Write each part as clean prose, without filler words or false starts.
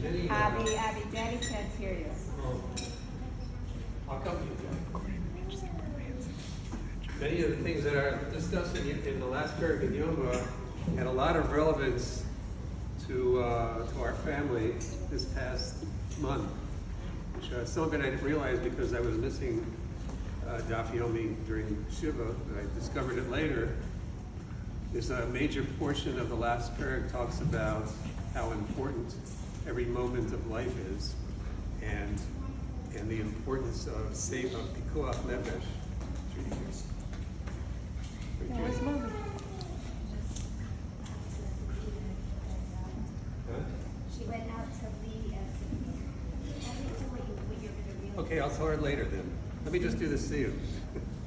Daddy can't hear you. Oh. I'll come to you, Jack. Many of the things that are discussed in the last parak in Yoma had a lot of relevance to our family this past month, which some of it I didn't realize because I was missing Daf Yomi during Shiva, but I discovered it later. There's a major portion of the last parak talks about how important every moment of life is, and the importance of pikuach nefesh. Where's Mommy? Huh? She went out to Lee and what you're going to realize. Okay, I'll tell her later then. Let me just do the Siyum.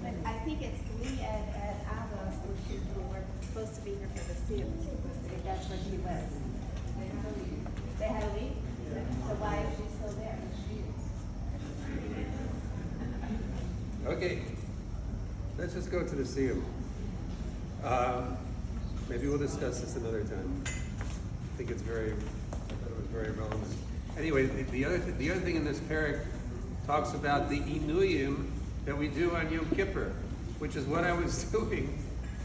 But I think it's Lee and Abba who were supposed to be here for the Siyum too. I think that's when she went. They had to leave? So why is she still there? Okay, let's just go to the Siyum. Maybe we'll discuss this another time. I think it was very relevant. Anyway, the other thing in this parak talks about the inuyim that we do on Yom Kippur, which is what I was doing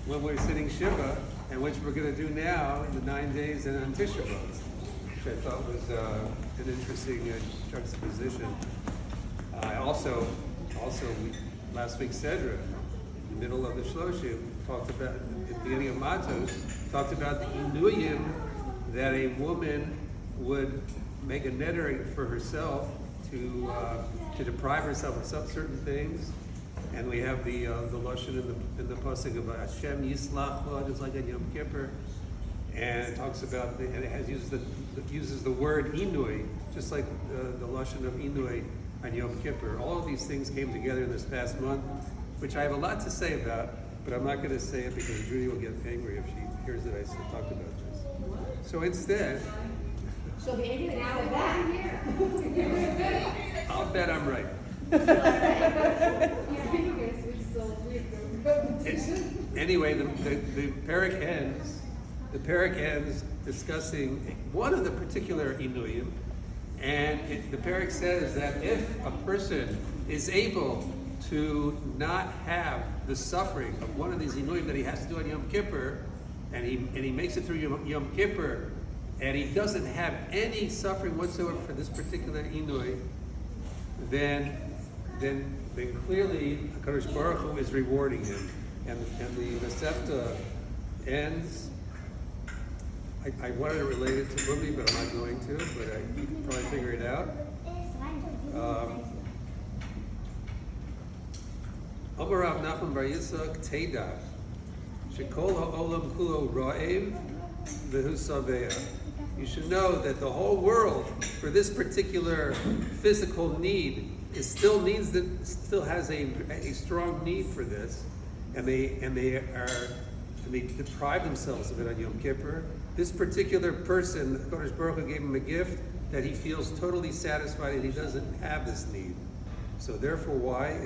when we were sitting Shiva, and which we're going to do now in the 9 days and on Tisha B'Av, which I thought was an interesting juxtaposition. Last week Sedra, in the middle of the Shloshim, talked about, at the beginning of Matos, talked about the inuyim that a woman would make a neder for herself to deprive herself of some certain things, and we have the lashon in the pasuk of Hashem Yislach Lo, just like in Yom Kippur, and it talks about and it uses the word inui, just like the lashon of inui on Yom Kippur. All of these things came together in this past month, which I have a lot to say about, but I'm not going to say it because Judy will get angry if she hears that I talked about this. So instead, She'll be angry that you said that. I'll bet I'm right. Anyway, the parak ends. The parak ends discussing one of the particular inuyim, and the parak says that if a person is able to not have the suffering of one of these inuyim that he has to do on Yom Kippur, and he makes it through Yom Kippur, and he doesn't have any suffering whatsoever for this particular inui, then clearly HaKadosh Baruch Hu is rewarding him. And the Masechta ends. I wanted to relate it to Rumi, but I'm not going to. But you can probably figure it out. Amar Rav Nachman Bar Yitzchak Teda Shekol Ha'olam Kulo Ra'ev V'hu Savea. You should know that the whole world, for this particular physical need, still has a strong need for this, and they deprive themselves of it on Yom Kippur. This particular person, Kodesh Baruch Hu gave him a gift that he feels totally satisfied and he doesn't have this need. So therefore, why?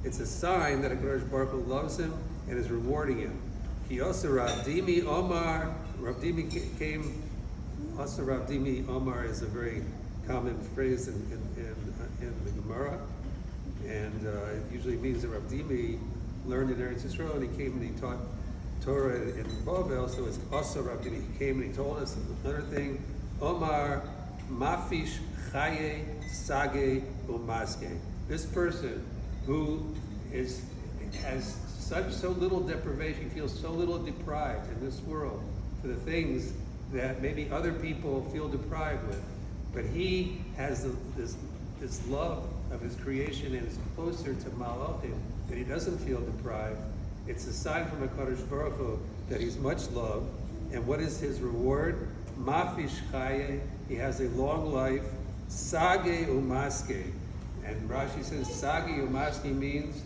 It's a sign that Kodesh Baruch Hu loves him and is rewarding him. He also Ravdimi Omar. Ravdimi came. Also, Ravdimi Omar is a very common phrase in the Gemara, and it usually means that Ravdimi learned in Eretz Yisrael, and he came and he taught Torah in Bavel. So it's also Ravdimi. He came and he told us another thing. Omar Mafish Chaye Sage Umaske. This person who has so little deprivation, feels so little deprived in this world for the things that maybe other people feel deprived with, but he has this love of his creation and is closer to Malachim, that he doesn't feel deprived. It's a sign from HaKadosh Baruch Hu that he's much loved. And what is his reward? Mafish Chaye, he has a long life. Sage Umaske. And Rashi says Sage Umaske means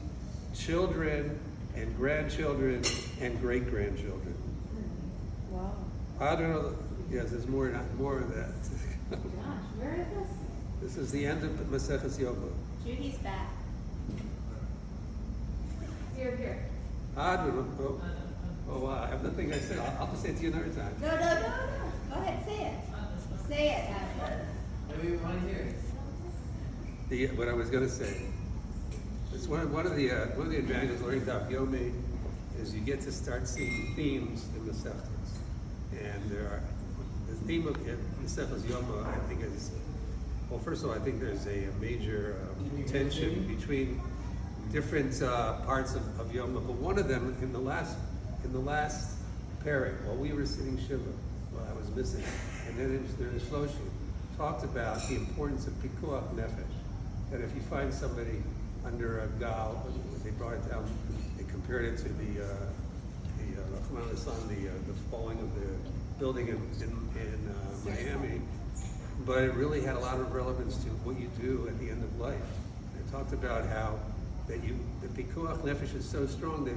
children and grandchildren and great-grandchildren. Wow. I don't know. Yes, there's more of that. Gosh, where is this? This is the end of Maseches Yoma. Judy's back. Here. Oh, wow. I have the thing I said. I'll just say it to you another time. No. Go ahead, say it. Say it, Adam. What I was going to say, it's one of the advantages of learning Daf Yomi is you get to start seeing themes in the Seftas. And there are, the theme of the Seftas Yoma, I think is, well, first of all, I think there's a major tension between different parts of Yoma, but one of them in the last parak, while we were sitting Shiva, while I was missing, and then in Shloshim, talked about the importance of Pikuach Nefesh. That if you find somebody under a gal, they brought it down, they compared it to the falling of the building in Miami, but it really had a lot of relevance to what you do at the end of life. And it talked about how the Pikuach Nefesh is so strong that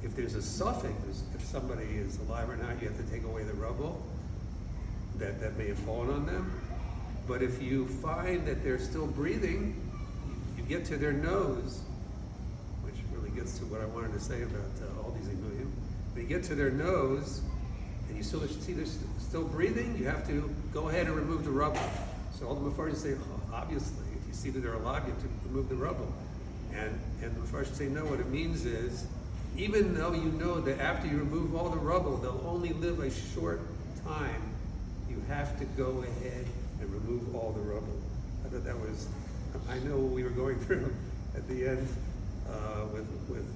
if there's a suffix, if somebody is alive or not, you have to take away the rubble that may have fallen on them. But if you find that they're still breathing, you get to their nose, which really gets to what I wanted to say about all these Inuyim. When you get to their nose, and you still see they're still breathing, you have to go ahead and remove the rubble. So all the Mefarshim say, obviously, if you see that they're alive, you have to remove the rubble. And the Mefarshim say, no, what it means is, even though you know that after you remove all the rubble, they'll only live a short time, you have to go ahead and remove all the rubble. I thought that was, I know what we were going through at the end with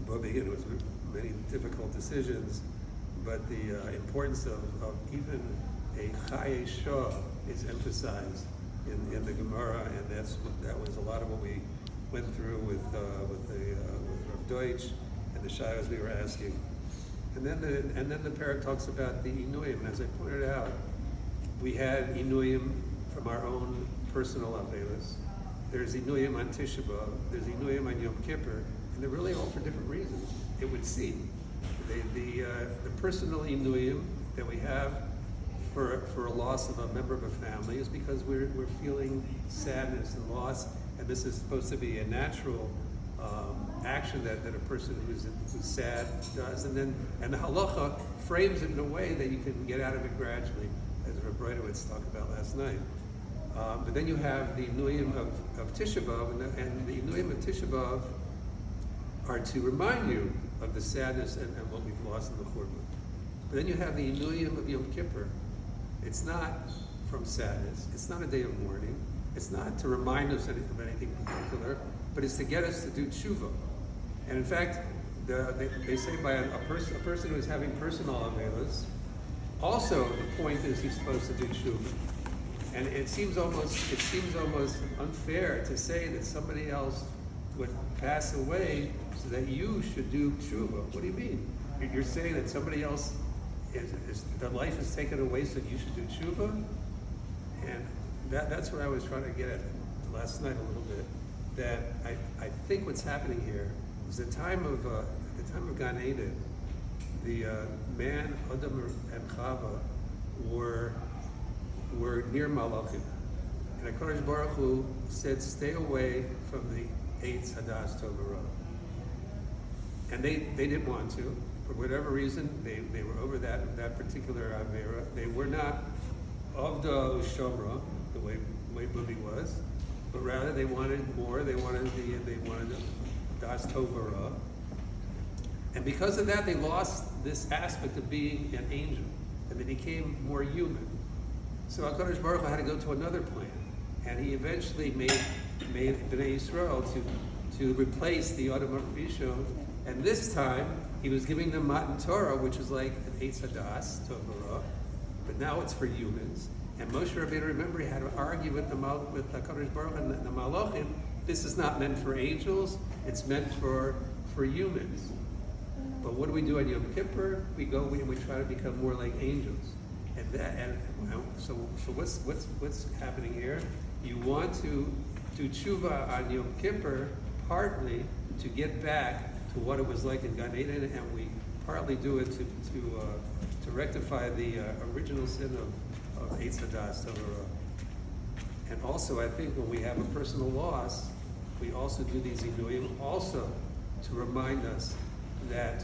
Bobby, and it was many difficult decisions, but the importance of even a Chaye Shah is emphasized in the Gemara, and that was a lot of what we went through with Rav Deutsch and the shayos we were asking. And then the parak talks about the Inuyim, and as I pointed out, we had Inuyim from our own personal Avelis. There's Inuyim on Tisha B'Av, there's Inuyim on Yom Kippur, and they're really all for different reasons, it would seem. The personal Inuyim that we have for a loss of a member of a family is because we're feeling sadness and loss, and this is supposed to be a natural action that a person who's sad does, and the halacha frames it in a way that you can get out of it gradually, as Rav Breitowitz talked about last night. But then you have the Inuyim of Tisha B'Av, and the Inuyim of Tisha B'Av are to remind you of the sadness and what we've lost in the Churban. But then you have the Inuyim of Yom Kippur. It's not from sadness, it's not a day of mourning, it's not to remind us of anything particular, but it's to get us to do tshuva. And in fact, they say by a person who is having personal avelos, also the point is he's supposed to do tshuva. And it seems almost unfair to say that somebody else would pass away so that you should do tshuva. What do you mean? You're saying that somebody else their life is taken away so you should do tshuva? And that's what I was trying to get at last night a little bit. That I think what's happening here is the time of Gan Eden, the man, Adam and Chava were near Malachim. And HaKadosh Baruch Hu said, stay away from the Eitz Hadas Tov V'Ra. And they didn't want to. For whatever reason, they were over that particular Avera. They were not Avda Ushomra, the way Bubi was, but rather they wanted more. They wanted Das Tov V'Ra. And because of that, they lost this aspect of being an angel, and they became more human. So HaKadosh Baruch Hu had to go to another plan, and he eventually made Bnei Yisrael to replace the Adam Rishon, and this time he was giving them Matan Torah, which is like an Eitz Hadas, Tov V'Ra, but now it's for humans. And Moshe Rabbeinu, remember, he had to argue with HaKadosh Baruch Hu and the Malachim. This is not meant for angels; it's meant for humans. But what do we do on Yom Kippur? We try to become more like angels. So what's happening here? You want to do tshuva on Yom Kippur partly to get back to what it was like in Gan Eden, and we partly do it to rectify the original sin of Eitz Hadas Torah. And also, I think when we have a personal loss, we also do these Inuyim also to remind us that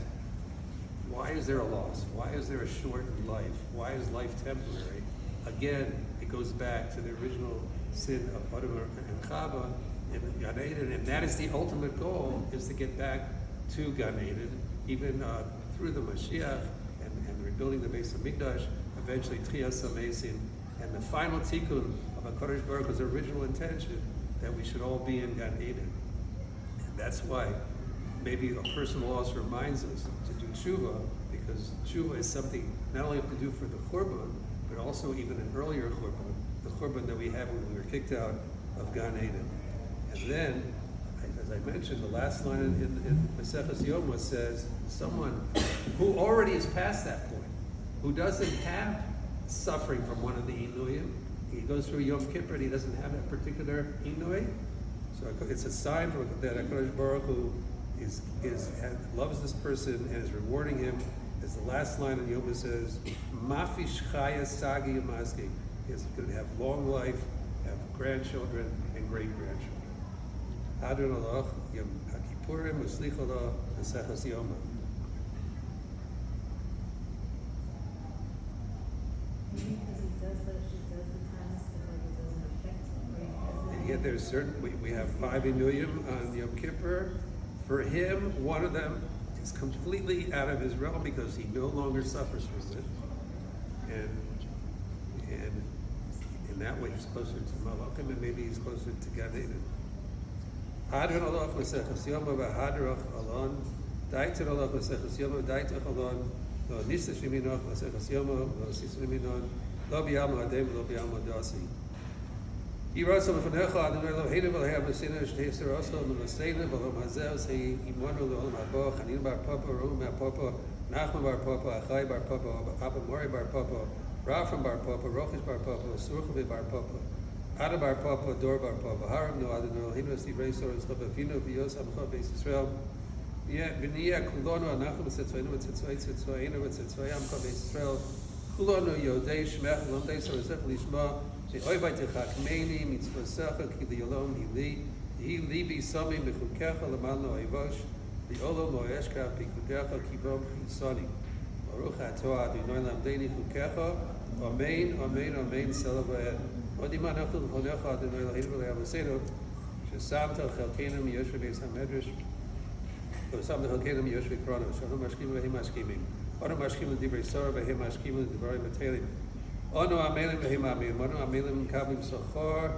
why is there a loss? Why is there a shortened life? Why is life temporary? Again, it goes back to the original sin of Adam and Chava in Gan Eden, and that is the ultimate goal, is to get back to Gan Eden, even through the Mashiach and rebuilding the base of Mikdash, eventually Trias HaMesim, and the final tikkun of HaKadosh Baruch Hu's original intention that we should all be in Gan Eden. And that's why maybe a personal loss reminds us to do tshuva, because tshuva is something not only have to do for the Churban, but also even an earlier Churban, the Churban that we had when we were kicked out of Gan Eden. And then, as I mentioned, the last line in Maseches Yoma says, someone who already is past that point, who doesn't have suffering from one of the Inuyim, he goes through Yom Kippur and he doesn't have that particular Inui, so it's a sign that HaKadosh Baruch Hu loves this person and is rewarding him. As the last line in Yoma says, Mafish Chaya Sagi Yamaski. He's going to have long life, have grandchildren and great-grandchildren. Hadron Alach, Yom HaKippurim, Uslich Allah, Maseches Yoma. Because he does the task and like it doesn't affect him. Yeah, there's certain, we have 5 Inuyim on Yom Kippur. For him, one of them is completely out of his realm because he no longer suffers from it. And in that way he's closer to Malachim, and maybe he's closer to Gan Eden. Hadron Alach Maseches Yoma v'Hadroch Alon, Daitin Alach Maseches Yoma v'Daitach Alon, Lo Nisas Yiminoch Maseches Yoma, Lo Sis Yiminon, Lo B'Yalma Adem, Lo B'Yalma Dasi. Yirasam Fanecha Adonai Eloheinu v'Lehem L'Sina Shteisar Oslo L'Masena v'Lo Mazel Sei Imonu L'Olam Haba Chanin Bar Papa Rom Bar Papa Nachman Bar Papa Achai Bar Papa Abba Mori Bar Papa Rafam Bar Papa Rochish Bar Papa Surchavi Bar Papa Ada Bar Papa Dor Bar Papa Haram No Adonai Eloheinu Sivrei Sor Tzchapafinu V'Yos Amcha Beis Yisrael V'Niyah Kulono Anachnu V'Tzetzvayinu V'Tzetzvayinu V'Tzetzvay Amcha Beis Yisrael Kulono Yodei Shmech Lomdei Sorazech Lishma Oy Vaytechak Meini Mitzvosecha Ki Liyolom Hi Libi Sami Mechukecha L'Malno Oivosh Li'olo Moeshka Pikudecha Kibom Chisoni Baruch Atah Adonai Lamdeini Chukecha Amen Amen Amen Selavayed Odima Nachnu L'Chonecha Adonai Eloheinu V'Le'av L'Seinu Shesamta Chelkeinu Miyoshvei Beis HaMedrash Shesamta Chelkeinu Miyoshvei Kronos Shanu Mashkim V'Hem Mashkimim Onu Mashkim L'Divrei Sorah V'Hem Mashkim L'Divrei Matelim Onu Amelim V'Hem Amelim Onu Amelim Mekablim Sochor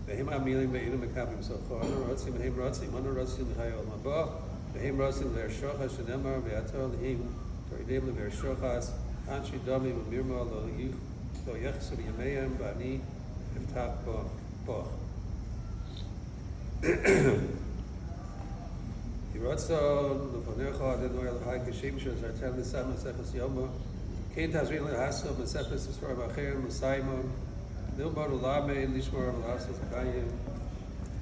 V'Hem Amelim V'Einu Mekablim Sochor Onu Rotzim V'Hem Rotzim Onu Rotzim L'Chayol Mabah V'Hem Rotzim L'Ershochas Shenemar V'Ator L'Hem Toridem L'Ershochas Anshi Domi V'Mirma Lo Yechsur Yemeyam V'Ani V'Tach Boch Yiratzon L'Fonecha Adonai L'Chai K'Shem Shazartel L'Sam Maseches Yoma Kein Tazrin L'Hasso Maseches Yisrael B'Acher L'Saimon Nilbar L'Lame Lishmar L'Hasso Z'Kayim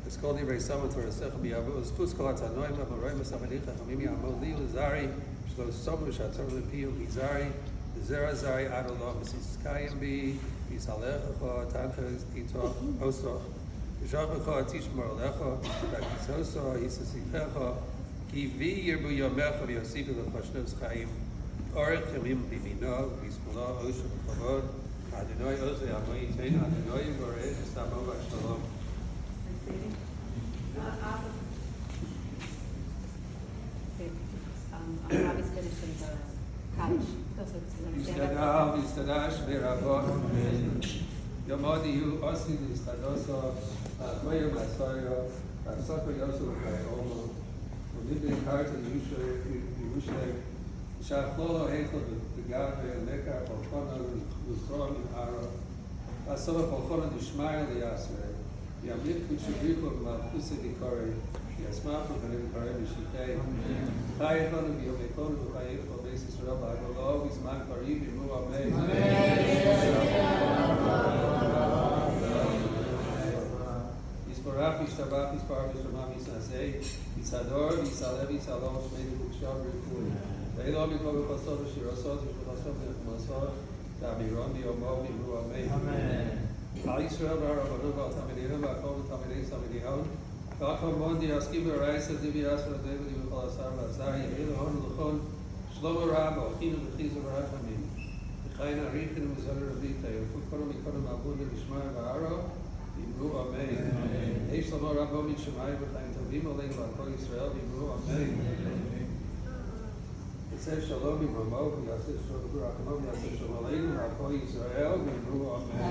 Eskol Divrei Saman Torah Sechem B'Yavu Eskuz Kol HaTanoim Amorai Masamalich HaChamim Ya'amol Li L'Zari Shlo Somu Shator L'Piyu L'Zari L'Zera Zari Adollah B'Sis Kayim Bi Yisalecha Tancha Ito Osoch V'Shavecha Tishmar Alecha V'Kisoso Yisasichecha Ki Vi Yirbu Yomecha V'Yosif L'Chashnos Chayim Orech Yamim B'Mino V'Yismula Oshem Chavod Adonai Ozei Amoy Yitein Adonai Yvoreh Estamo V'Shalom. Robbie's finishing the college. Yishtadav Shmeravot Yomodi Yu Osi Yistadoso Koyim Asoyo Asoko Yosu Kayomo Udibin Karta Yushay Shacholo Eichel B'Gave Lekar Polchona L'Ustrom Aro Asova Polchona D'Shmaya L'Yasre Yamit Kuchuviko Malchusi Dikori Yasmachu B'Nei Dikori B'Shikei Chayechonu B'Yomekonu B'Chayechonu Beis Yisrael B'Agolo B'Zman Karib B'Mu Yisborach Yishtabach Yispar B'Shemam Yisnasei Yisador Yisalev Yisalom Shmei B'Kukshav B'Rifui Ve'elo B'Kol B'Chosov B'Shirosot B'Chosov B'Chosov Ta'biron B'Yomo B'Mu Amen Al Yisrael B'Arabonu B'Altamidinu B'Akol B'Tamidei Samidihon V'Akom Mondi Yaskim B'Raisa Divi Yasra David B'Chol Asar B'Azar Yehil Hon L'Chon Shlomo Rabo Chinu B'Chizu B'Rachamim Chayin arichin u'mizar rabitei. U'fukono mikono ma'abun v'ishmar v'aro. Yimru amen. Eish lamo rabo min shemayim v'chaim tovim aleinu v'akol Yisrael. Yimru amen. It says shalom imamo v'yaseh shalom v'rachamo v'yaseh shalom aleinu v'akol Yisrael. Yimru amen.